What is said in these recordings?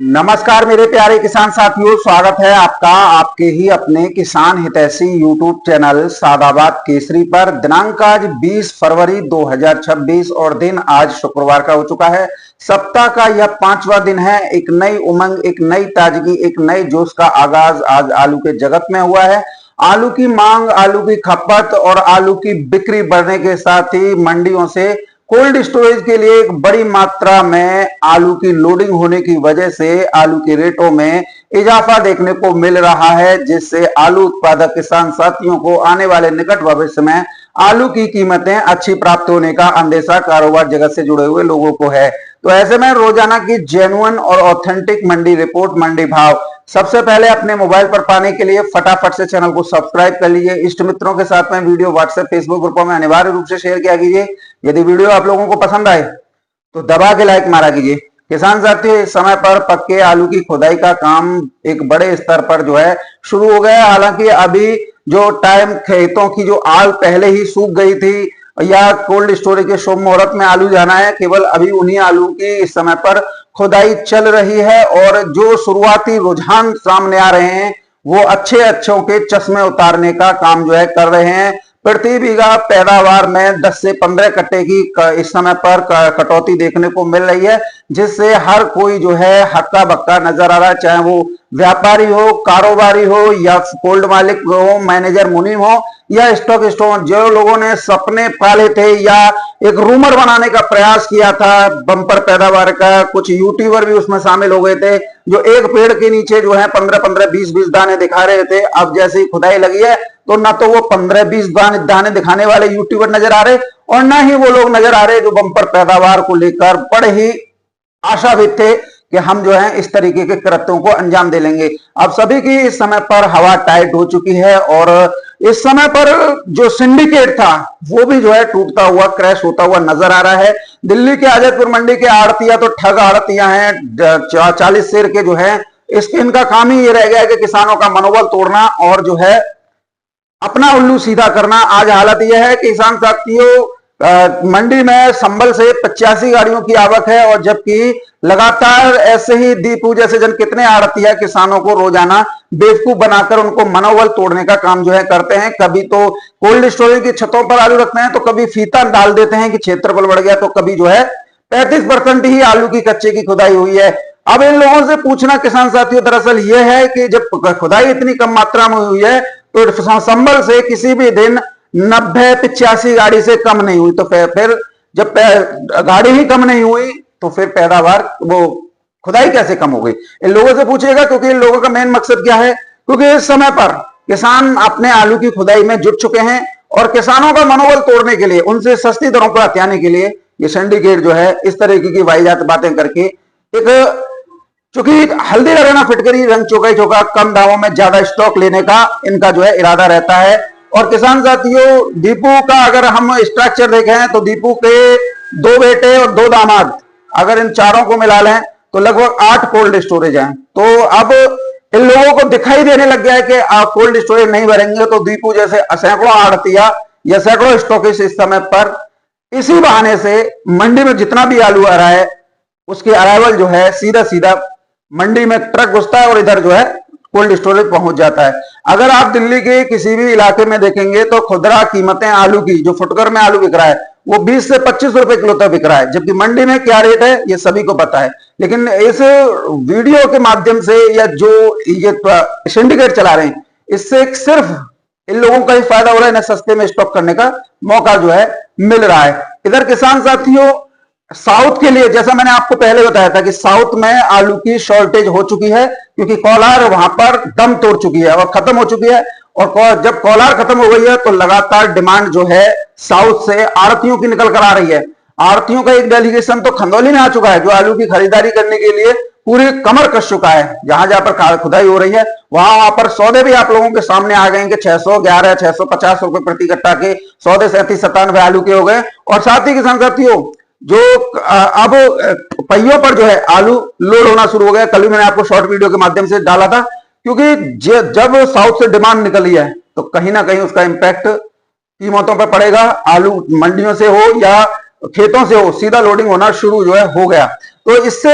नमस्कार मेरे प्यारे किसान साथियों, स्वागत है आपका आपके ही अपने किसान हितैषी यूट्यूब चैनल सादाबाद केसरी पर। दिनांक आज 20 फरवरी 2026 और दिन आज शुक्रवार का हो चुका है। सप्ताह का यह 5वां दिन है। एक नई उमंग, एक नई ताजगी, एक नए जोश का आगाज आज आलू के जगत में हुआ है। आलू की मांग, आलू की खपत और आलू की बिक्री बढ़ने के साथ ही मंडियों से कोल्ड स्टोरेज के लिए एक बड़ी मात्रा में आलू की लोडिंग होने की वजह से आलू के रेटों में इजाफा देखने को मिल रहा है, जिससे आलू उत्पादक किसान साथियों को आने वाले निकट भविष्य में आलू की कीमतें अच्छी प्राप्त होने का अंदेशा कारोबार जगत से जुड़े हुए लोगों को है। तो ऐसे में रोजाना की जेन्युइन और ऑथेंटिक मंडी रिपोर्ट, मंडी भाव सबसे पहले अपने मोबाइल पर पाने के लिए फटाफट से चैनल को सब्सक्राइब कर लीजिए। इष्ट मित्रों के साथ में वीडियो व्हाट्सएप, फेसबुक ग्रुपों में अनिवार्य रूप से शेयर किया कीजिए। यदि वीडियो आप लोगों को पसंद आए तो दबा के लाइक मारा कीजिए। किसान साथियों, इस समय पर पक्के आलू की खुदाई का काम एक बड़े स्तर पर जो है शुरू हो गया है। हालांकि अभी जो टाइम खेतों की जो आल पहले ही सूख गई थी या कोल्ड स्टोरेज के शुभ मुहूर्त में आलू जाना है, केवल अभी उन्हीं आलू की इस समय पर खुदाई चल रही है। और जो शुरुआती रुझान सामने आ रहे हैं वो अच्छों के चश्मे उतारने का काम जो है कर रहे हैं। प्रति बीघा पैदावार में 10 से 15 कट्टे की इस समय पर कटौती देखने को मिल रही है, जिससे हर कोई जो है हक्का बक्का नजर आ रहा है, चाहे वो व्यापारी हो, कारोबारी हो या कोल्ड मालिक हो, मैनेजर मुनीम हो या स्टॉक स्टोर। जो लोगों ने सपने पाले थे या एक रूमर बनाने का प्रयास किया था बम्पर पैदावार का, कुछ यूट्यूबर भी उसमें शामिल हो गए थे जो एक पेड़ के नीचे जो है 15-15, 20-20 दाने दिखा रहे थे। अब जैसे ही खुदाई लगी है तो ना तो वो 15-20 दाने दिखाने वाले यूट्यूबर नजर आ रहे और ना ही वो लोग नजर आ रहे जो बम्पर पैदावार को लेकर बड़े ही आशावित थे कि हम जो है इस तरीके के कृत्यों को अंजाम दे लेंगे। अब सभी की इस समय पर हवा टाइट हो चुकी है और इस समय पर जो सिंडिकेट था वो भी जो है टूटता हुआ, क्रैश होता हुआ नजर आ रहा है। दिल्ली के आजादपुर मंडी के आड़तिया तो ठग आड़तिया हैं, 40 शेर के जो है इनका काम ही ये रह गया है कि किसानों का मनोबल तोड़ना और जो है अपना उल्लू सीधा करना। आज हालत यह है कि किसान साथियों, मंडी में संबल से 85 गाड़ियों की आवक है और जबकि लगातार ऐसे ही दीपू जैसे जन कितने आड़तिया किसानों को रोजाना बेवकूफ बनाकर उनको मनोबल तोड़ने का काम जो है करते हैं। कभी तो कोल्ड स्टोरेज की छतों पर आलू रखते हैं तो कभी फीता डाल देते हैं कि क्षेत्रफल बढ़ गया, तो कभी जो है 35% ही आलू की कच्चे की खुदाई हुई है। अब इन लोगों से पूछना किसान साथियों दरअसल यह है कि जब खुदाई इतनी कम मात्रा में हुई है तो संबल से किसी भी दिन 90-85 गाड़ी से कम नहीं हुई, तो फिर जब गाड़ी ही कम नहीं हुई तो फिर पैदावार वो खुदाई कैसे कम हो गई, इन लोगों से पूछिएगा। क्योंकि इन लोगों का मेन मकसद क्या है, क्योंकि इस समय पर किसान अपने आलू की खुदाई में जुट चुके हैं और किसानों का मनोबल तोड़ने के लिए, उनसे सस्ती दरों पर हथियाने के लिए ये सिंडिकेट जो है इस तरीके की वाहियात बातें करके एक चूंकि हल्दी लगाना फिटकरी रंग चौका कम दामों में ज्यादा स्टॉक लेने का इनका जो है इरादा रहता है। और किसान साथियों, दीपू का अगर हम स्ट्रक्चर देखें तो दीपू के 2 बेटे और 2 दामाद, अगर इन चारों को मिला लें तो लगभग 8 कोल्ड स्टोरेज हैं। तो अब इन लोगों को दिखाई देने लग गया है कि आप कोल्ड स्टोरेज नहीं भरेंगे तो दीपू जैसे सैकड़ों आड़तिया या सैकड़ों स्टॉकिस्ट इस समय पर इसी बहाने से मंडी में जितना भी आलू आ रहा है उसकी अराइवल जो है सीधा मंडी में ट्रक घुसता है और इधर जो है कोल्ड स्टोरेज पहुंच जाता है। अगर आप दिल्ली के किसी भी इलाके में देखेंगे तो खुदरा कीमतें आलू की, जो फुटकर में आलू बिक रहा है वो 20 से 25 रुपए किलो तक बिक रहा है, जबकि मंडी में क्या रेट है ये सभी को पता है। लेकिन इस वीडियो के माध्यम से या जो ये सिंडिकेट चला रहे हैं इससे सिर्फ इन लोगों का ही फायदा हो रहा है, इन्हें सस्ते में स्टॉक करने का मौका जो है मिल रहा है। इधर किसान साथियों, साउथ के लिए जैसा मैंने आपको पहले बताया था कि साउथ में आलू की शॉर्टेज हो चुकी है, क्योंकि कोलार वहां पर दम तोड़ चुकी है और खत्म हो चुकी है। और जब कोलार खत्म हो गई है तो लगातार डिमांड जो है साउथ से आड़तियों की निकल कर आ रही है। आड़तियों का एक डेलीगेशन तो खंदौली में आ चुका है जो आलू की खरीदारी करने के लिए पूरी कमर कस चुका है। जहां जहां पर खुदाई हो रही है वहां पर सौदे भी आप लोगों के सामने आ गए कि 611, 650 रुपए प्रति कट्टा के सौदे 37-97 आलू के हो गए। और साथ ही किसान साथियों, जो अब पहियों पर जो है आलू लोड होना शुरू हो गया। कल भी मैंने आपको शॉर्ट वीडियो के माध्यम से डाला था, क्योंकि जब साउथ से डिमांड निकली है तो कहीं ना कहीं उसका इंपैक्ट कीमतों पर पड़ेगा। आलू मंडियों से हो या खेतों से हो, सीधा लोडिंग होना शुरू जो है हो गया। तो इससे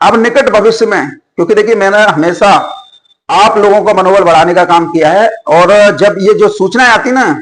अब निकट भविष्य में, क्योंकि देखिए मैंने हमेशा आप लोगों का मनोबल बढ़ाने का काम किया है, और जब ये जो सूचनाएं आती ना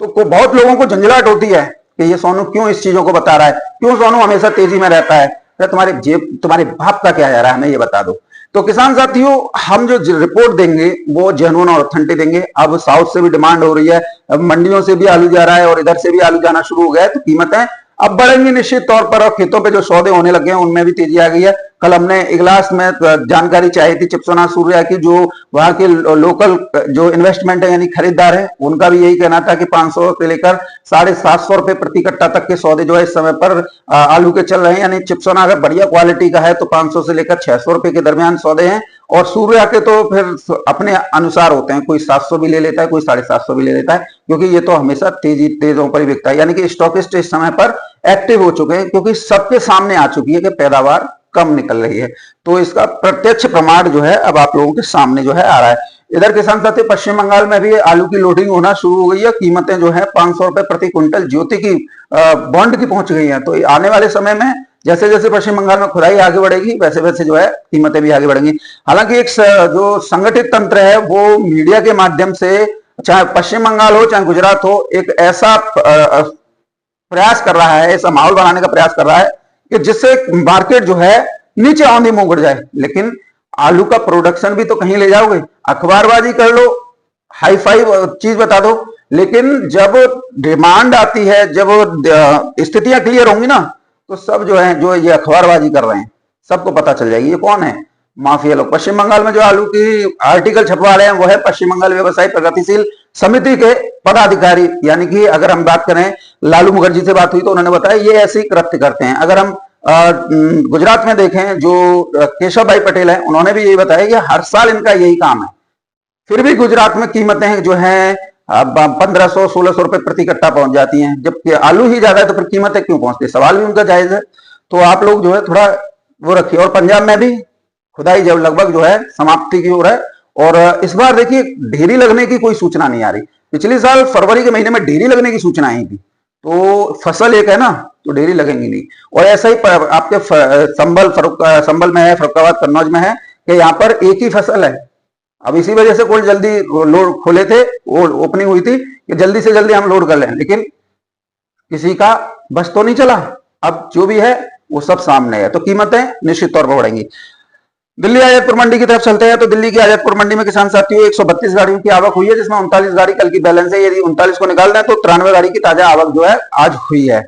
तो बहुत लोगों को झंझलाहट होती है कि ये सोनू क्यों इस चीजों को बता रहा है, क्यों सोनू हमेशा तेजी में रहता है, तुम्हारे जेब तुम्हारे बाप का क्या जा रहा है, हमें ये बता दो। तो किसान साथियों, हम जो रिपोर्ट देंगे वो जेन्युइन और ऑथेंटिक देंगे। अब साउथ से भी डिमांड हो रही है, अब मंडियों से भी आलू जा रहा है और इधर से भी आलू जाना शुरू हो गया है, तो कीमतें अब बढ़ेंगी निश्चित तौर पर। और खेतों पे जो सौदे होने लगे हैं उनमें भी तेजी आ गई है। कल हमने इगलास में जानकारी चाहिए थी चिप्सोना सूर्या की, जो वहां के लोकल जो इन्वेस्टमेंट है यानी खरीदार है, उनका भी यही कहना था कि 500 से लेकर 750 रुपए प्रति कट्टा तक के सौदे जो है इस समय पर आलू के चल रहे हैं। यानी चिप्सोना अगर बढ़िया क्वालिटी का है तो 500 से लेकर 600 रुपए के दरमियान सौदे हैं, और सूर्या के तो फिर अपने अनुसार होते हैं, कोई 700 भी ले लेता है, कोई 750 भी ले लेता है, क्योंकि ये तो हमेशा तेजों पर ही बिकता है। यानी कि स्टॉकिस्ट इस समय पर एक्टिव हो चुके हैं, क्योंकि सबके सामने आ चुकी है कि पैदावार कम निकल रही है। तो इसका प्रत्यक्ष प्रमाण जो है अब आप लोगों के सामने जो है आ रहा है। इधर किसान साथी, पश्चिम बंगाल में भी आलू की लोडिंग होना शुरू हो गई है। कीमतें जो है 500 रुपए प्रति क्विंटल ज्योति की बॉन्ड की पहुंच गई है। तो आने वाले समय में जैसे जैसे पश्चिम बंगाल में खुदाई आगे बढ़ेगी वैसे वैसे जो है कीमतें भी आगे बढ़ेंगी। हालांकि एक जो संगठित तंत्र है वो मीडिया के माध्यम से, चाहे पश्चिम बंगाल हो चाहे गुजरात हो, एक ऐसा प्रयास कर रहा है, ऐसा माहौल बनाने का प्रयास कर रहा है कि जिससे मार्केट जो है नीचे आंधी मुंह गिर जाए। लेकिन आलू का प्रोडक्शन भी तो कहीं ले जाओगे, अखबारबाजी कर लो, हाई फाई चीज बता दो, लेकिन जब डिमांड आती है, जब स्थितियां क्लियर होंगी ना, तो सब जो है जो ये अखबारबाजी कर रहे हैं सबको पता चल जाएगी ये कौन है, माफिया लोग। पश्चिम बंगाल में जो आलू की आर्टिकल छपवा रहे हैं वो है पश्चिम बंगाल व्यवसाय प्रगतिशील समिति के पदाधिकारी। यानी कि अगर हम बात करें, लालू मुखर्जी से बात हुई तो उन्होंने बताया ये ऐसे ही कृत्य करते हैं। अगर हम गुजरात में देखें, जो केशव भाई पटेल है उन्होंने भी यही बताया कि हर साल इनका यही काम है। फिर भी गुजरात में कीमतें जो है 1500-1600 रुपए प्रति कट्टा पहुंच जाती हैं, जबकि आलू ही ज्यादा है तो फिर कीमतें क्यों पहुंचती है, सवाल भी उनका जायज है। तो आप लोग जो है थोड़ा वो रखिए। और पंजाब में भी खुदाई जब लगभग जो है समाप्ति की ओर है, और इस बार देखिए ढेरी लगने की कोई सूचना नहीं आ रही। पिछले साल फरवरी के महीने में ढेरी लगने की सूचना आई थी, तो फसल एक है ना, तो ढेरी लगेंगी नहीं। और ऐसा ही आपके संबल में है, फरुखाबाद कन्नौज में है कि यहाँ पर एक ही फसल है। अब इसी वजह से कोई जल्दी लोड खोले थे, वो ओपनिंग हुई थी कि जल्दी से जल्दी हम लोड कर लें, लेकिन किसी का बस तो नहीं चला। अब जो भी है वो सब सामने है, तो कीमतें निश्चित तौर पर बढ़ेंगी। दिल्ली आजादपुर मंडी की तरफ चलते हैं। तो दिल्ली की आजादपुर मंडी में किसान साथियों 132 गाड़ियों की आवक हुई है, जिसमें 39 गाड़ी कल की बैलेंस है। यदि 39 को निकाल दें तो 93 गाड़ी की ताजा आवक जो है आज हुई है।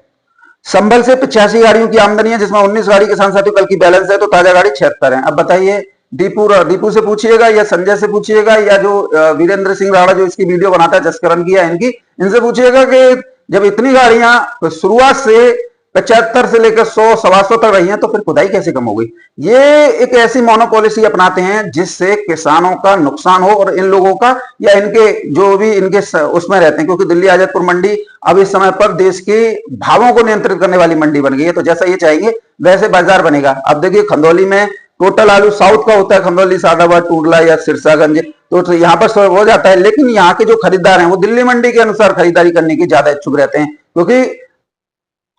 संभल से 85 गाड़ियों की आमदनी है, जिसमें 19 गाड़ी किसान साथियों कल की बैलेंस है, तो ताजा गाड़ी 76 है। अब बताइए, दीपू से पूछिएगा या संजय से पूछिएगा या जो वीरेंद्र सिंह राणा जो इसकी वीडियो बनाता है जसकरण की, इनकी इनसे पूछिएगा कि जब इतनी गाड़ियां शुरुआत से 75 से लेकर 100-125 तक रही हैं, तो फिर खुदाई कैसे कम हो गई। ये एक ऐसी मोनोपॉलिसी अपनाते हैं जिससे किसानों का नुकसान हो, और इन लोगों का या इनके जो भी इनके उसमें रहते हैं, क्योंकि दिल्ली आजादपुर मंडी अब इस समय पर देश के भावों को नियंत्रित करने वाली मंडी बन गई है। तो जैसा ये चाहेंगे वैसे बाजार बनेगा। अब देखिए खंदौली में टोटल आलू साउथ का होता है, खंदौली, सादाबाद, टूडला या सिरसागंज, तो यहाँ पर हो जाता है। लेकिन यहाँ के जो खरीदार हैं वो दिल्ली मंडी के अनुसार खरीदारी करने की ज्यादा इच्छुक रहते हैं, क्योंकि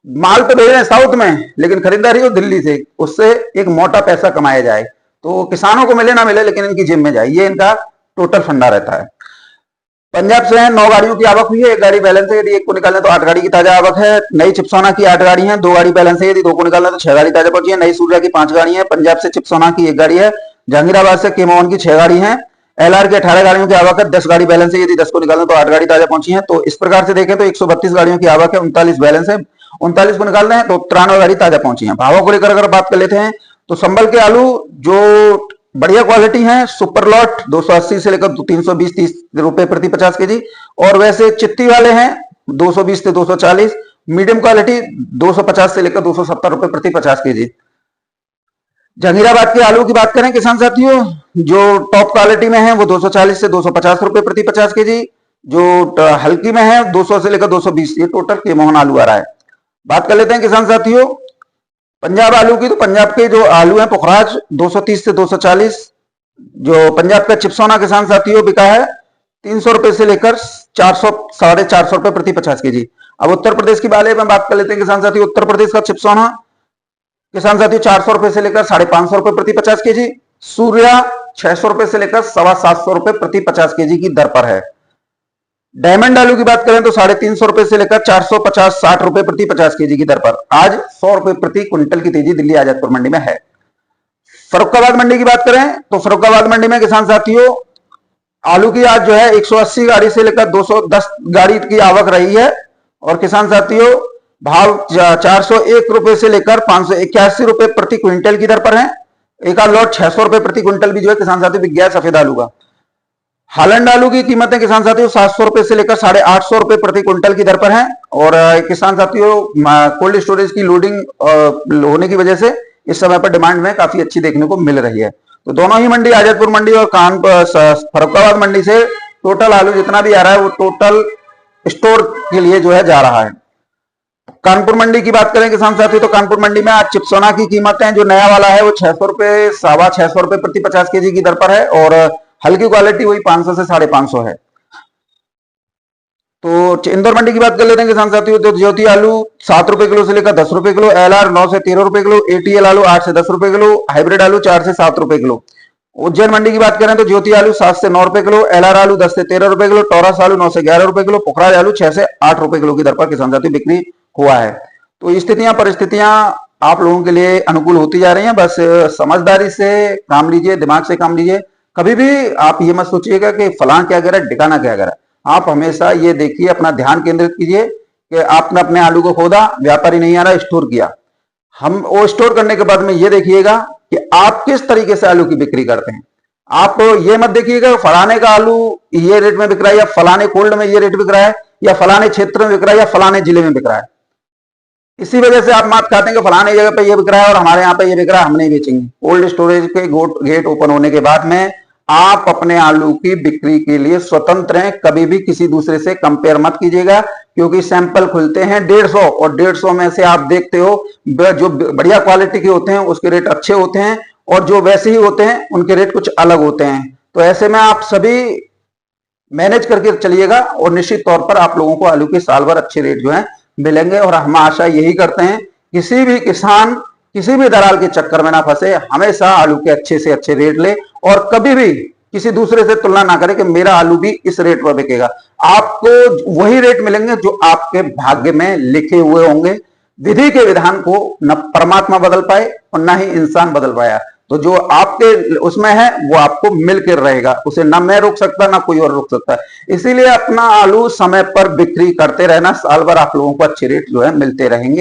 माल तो भेज रहे हैं साउथ में, लेकिन खरीदारी हो दिल्ली से, उससे एक मोटा पैसा कमाया जाए, तो किसानों को मिले ना मिले लेकिन इनकी जेब में जाए, ये इनका टोटल फंडा रहता है। पंजाब से 9 गाड़ियों की आवक हुई है, 1 गाड़ी बैलेंस है, यदि 1 को निकालना तो 8 गाड़ी की ताजा आवक है। नई चिप्सोना की 8 गाड़ी है, 2 गाड़ी बैलेंस है, यदि 2 को निकालना तो 6 गाड़ी ताजा पहुंची है। नई सूर्या की 5 गाड़ी है, पंजाब से चिप्सोना की 1 गाड़ी है, जहांगीराबाद से केमोहन की 6 गाड़ी है, एलआर की 18 गाड़ियों की आवक है, 10 गाड़ी बैलेंस है, यदि 10 को निकालना तो 8 गाड़ी ताजा पहुंची है। तो इस प्रकार से देखें तो 132 गाड़ियों की आवक है, 39 बैलेंस है, 39 को निकाल रहे हैं तो 93 गाड़ी ताजा पहुंची है। भावों को लेकर अगर बात कर लेते हैं तो संभल के आलू जो बढ़िया क्वालिटी है, सुपर लॉट 280 से लेकर 320-30 रुपए प्रति 50 केजी, और वैसे चित्ती वाले हैं 220 से 240, मीडियम क्वालिटी 250 से लेकर 270 रुपए प्रति 50 केजी। जहांगीराबाद के आलू की बात करें किसान साथियों, जो टॉप क्वालिटी में है वो 240 से 250 रुपए प्रति 50 केजी, जो हल्की में है 200 से लेकर 220, ये टोटल केमोहन आलू आ रहा है। बात कर लेते हैं किसान साथियों पंजाब आलू की। तो पंजाब के जो आलू है पुखराज 230 से 240, जो पंजाब का चिप्सोना किसान साथियों बिका है 300 रुपए से लेकर 400-450 रुपए प्रति 50 केजी। अब उत्तर प्रदेश की बाले में बात कर लेते हैं किसान साथियों। उत्तर प्रदेश का चिप्सोना किसान साथियों 400 रुपए से लेकर 550 रुपए प्रति 50 केजी। सूर्या 600 रुपए से लेकर 725 रुपए प्रति 50 केजी की दर पर है। डायमंड आलू की बात करें तो 350 रुपए से लेकर 450-60 रुपए प्रति 50 केजी की दर पर आज 100 रुपए प्रति क्विंटल की तेजी दिल्ली आजादपुर मंडी में है। फर्रुखाबाद मंडी की बात करें तो फर्रुखाबाद मंडी में किसान साथियों आलू की आज जो है 180 गाड़ी से लेकर 210 गाड़ी की आवक रही है और किसान साथियों भाव 401 रुपए से लेकर 581 रुपए प्रति क्विंटल की दर पर है। एक आध लॉट 600 रुपए प्रति क्विंटल भी जो है किसान साथियों बिक गया सफेद आलू का। हालैंड आलू की कीमतें किसान साथियों 700 रुपए से लेकर 850 रुपए प्रति क्विंटल की दर पर है और किसान साथियों कोल्ड स्टोरेज की लोडिंग होने की वजह से इस समय पर डिमांड में काफी अच्छी देखने को मिल रही है। तो दोनों ही मंडी आजादपुर मंडी और फर्रुखाबाद मंडी से टोटल आलू जितना भी आ रहा है वो टोटल स्टोर के लिए जो है जा रहा है। कानपुर मंडी की बात करें किसान साथियों तो कानपुर मंडी में आज चिपसोना की कीमतें जो नया वाला है वो 600 रुपए 650 रुपए प्रति 50 केजी की दर पर है और हल्की क्वालिटी वही 500 से 550 है। तो इंदौर मंडी की बात कर लेते हैं किसान साथियों तो ज्योति आलू 7 रुपए किलो से लेकर 10 रुपए किलो, LR 9 से 13 रुपए किलो, ATL आलू 8 से 10 रुपए किलो, हाइब्रिड आलू 4 से 7 रुपए किलो। उज्जैन मंडी की बात करें तो ज्योति आलू 7 से 9 रुपए किलो, LR आलू 10 से 13 रुपए किलो, टोरस आलू 9 से 11 रुपए किलो, पुखराज आलू 6 से 8 रुपए किलो की दर पर किसान साथियों बिक्री हुआ है। तो स्थितियां परिस्थितियां आप लोगों के लिए अनुकूल होती जा रही हैं, बस समझदारी से काम लीजिए, दिमाग से काम लीजिए। कभी भी आप ये मत सोचिएगा कि फलां क्या करा ढिकाना क्या करा। आप हमेशा ये देखिए, अपना ध्यान केंद्रित कीजिए कि आपने अपने आलू को खोदा, व्यापारी नहीं आ रहा, स्टोर किया। हम वो स्टोर करने के बाद में ये देखिएगा कि आप किस तरीके से आलू की बिक्री करते हैं। आप ये मत देखिएगा फलाने का आलू ये रेट में बिक रहा है या फलाने कोल्ड में ये रेट बिक रहा है या फलाने क्षेत्र में बिक रहा है या फलाने जिले में बिक रहा है। इसी वजह से आप मात खाते हैं कि फलाने जगह पे ये बिक रहा है और हमारे यहाँ पे ये बिक रहा है, हम नहीं बेचेंगे। कोल्ड स्टोरेज के गेट ओपन होने के बाद में आप अपने आलू की बिक्री के लिए स्वतंत्र हैं। कभी भी किसी दूसरे से कंपेयर मत कीजिएगा क्योंकि सैंपल खुलते हैं 150 और 150 में से आप देखते हो जो बढ़िया क्वालिटी के होते हैं उसके रेट अच्छे होते हैं और जो वैसे ही होते हैं उनके रेट कुछ अलग होते हैं। तो ऐसे में आप सभी मैनेज करके चलिएगा और निश्चित तौर पर आप लोगों को आलू के साल भर अच्छे रेट जो है मिलेंगे। और हम आशा यही करते हैं किसी भी किसान किसी भी दलाल के चक्कर में ना फंसे, हमेशा आलू के अच्छे से अच्छे रेट ले और कभी भी किसी दूसरे से तुलना ना करें कि मेरा आलू भी इस रेट पर बिकेगा। आपको वही रेट मिलेंगे जो आपके भाग्य में लिखे हुए होंगे। विधि के विधान को न परमात्मा बदल पाए और न ही इंसान बदल पाया। तो जो आपके उसमें है वो आपको मिलकर रहेगा, उसे ना मैं रोक सकता ना कोई और रोक सकता। इसीलिए अपना आलू समय पर बिक्री करते रहना, साल भर आप लोगों को अच्छे रेट जो है मिलते रहेंगे।